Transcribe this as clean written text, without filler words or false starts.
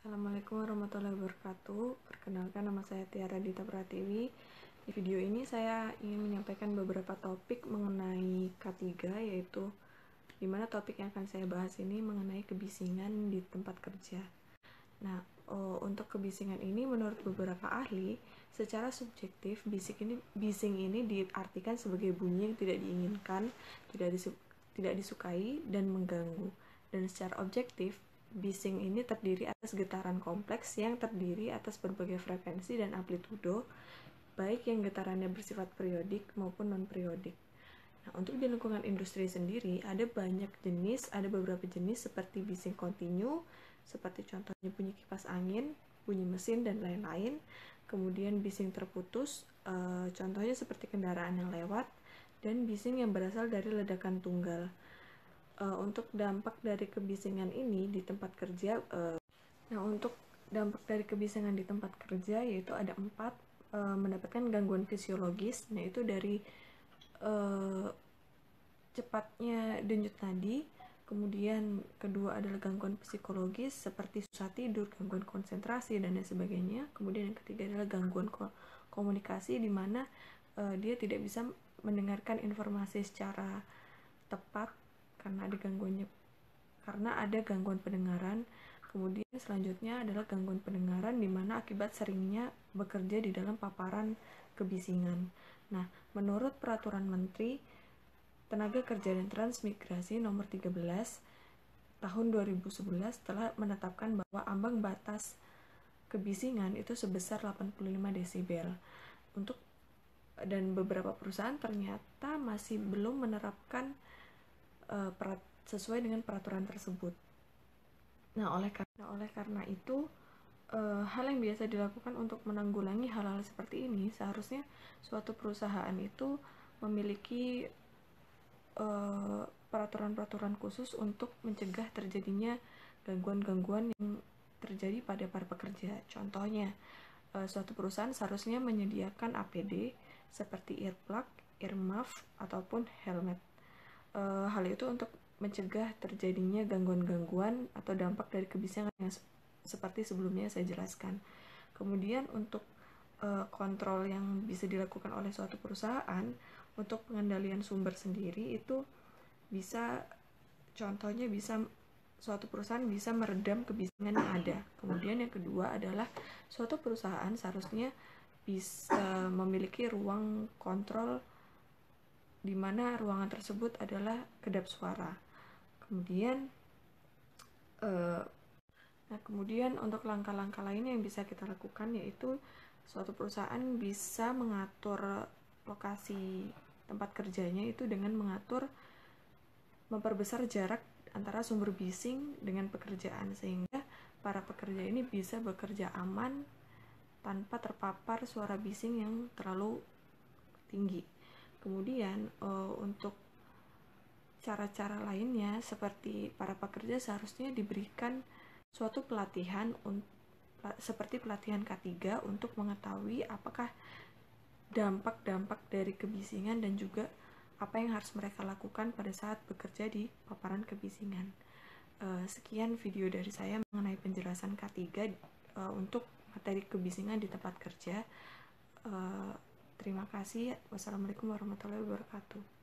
Assalamualaikum warahmatullahi wabarakatuh. Perkenalkan, nama saya Tiara Dita Pratiwi. Di video ini saya ingin menyampaikan beberapa topik mengenai K3, yaitu dimana topik yang akan saya bahas ini mengenai kebisingan di tempat kerja. Nah, untuk kebisingan ini menurut beberapa ahli, secara subjektif bising ini diartikan sebagai bunyi yang tidak diinginkan, tidak disukai dan mengganggu. Dan secara objektif, bising ini terdiri atas getaran kompleks yang terdiri atas berbagai frekuensi dan amplitudo, baik yang getarannya bersifat periodik maupun non-periodik. Nah, untuk di lingkungan industri sendiri, ada beberapa jenis seperti bising kontinu, seperti contohnya bunyi kipas angin, bunyi mesin, dan lain-lain. Kemudian bising terputus, contohnya seperti kendaraan yang lewat, dan bising yang berasal dari ledakan tunggal. Untuk dampak dari kebisingan ini di tempat kerja, untuk dampak dari kebisingan di tempat kerja yaitu ada 4, mendapatkan gangguan fisiologis, yaitu dari cepatnya denyut nadi. Kemudian kedua adalah gangguan psikologis seperti susah tidur, gangguan konsentrasi, dan lain sebagainya. Kemudian yang ketiga adalah gangguan komunikasi, di mana dia tidak bisa mendengarkan informasi secara tepat karena ada gangguan pendengaran. Kemudian selanjutnya adalah gangguan pendengaran, di mana akibat seringnya bekerja di dalam paparan kebisingan. Nah, menurut Peraturan Menteri Tenaga Kerja dan Transmigrasi Nomor 13 Tahun 2011 telah menetapkan bahwa ambang batas kebisingan itu sebesar 85 desibel. Dan beberapa perusahaan ternyata masih belum menerapkan sesuai dengan peraturan tersebut. Nah, oleh karena itu, hal yang biasa dilakukan untuk menanggulangi hal-hal seperti ini, seharusnya suatu perusahaan itu memiliki peraturan-peraturan khusus untuk mencegah terjadinya gangguan-gangguan yang terjadi pada para pekerja. Contohnya, suatu perusahaan seharusnya menyediakan APD seperti earplug, earmuff, ataupun helmet. Hal itu untuk mencegah terjadinya gangguan-gangguan atau dampak dari kebisingan yang seperti sebelumnya saya jelaskan. Kemudian untuk kontrol yang bisa dilakukan oleh suatu perusahaan untuk pengendalian sumber sendiri itu suatu perusahaan bisa meredam kebisingan yang ada. Kemudian yang kedua adalah suatu perusahaan seharusnya bisa memiliki ruang kontrol di mana ruangan tersebut adalah kedap suara. Kemudian untuk langkah-langkah lainnya yang bisa kita lakukan, yaitu suatu perusahaan bisa mengatur lokasi tempat kerjanya itu dengan memperbesar jarak antara sumber bising dengan pekerjaan, sehingga para pekerja ini bisa bekerja aman tanpa terpapar suara bising yang terlalu tinggi. Kemudian untuk cara-cara lainnya, seperti para pekerja seharusnya diberikan suatu pelatihan seperti pelatihan K3 untuk mengetahui apakah dampak-dampak dari kebisingan dan juga apa yang harus mereka lakukan pada saat bekerja di paparan kebisingan. Sekian video dari saya mengenai penjelasan K3 untuk materi kebisingan di tempat kerja. Terima kasih. Wassalamualaikum warahmatullahi wabarakatuh.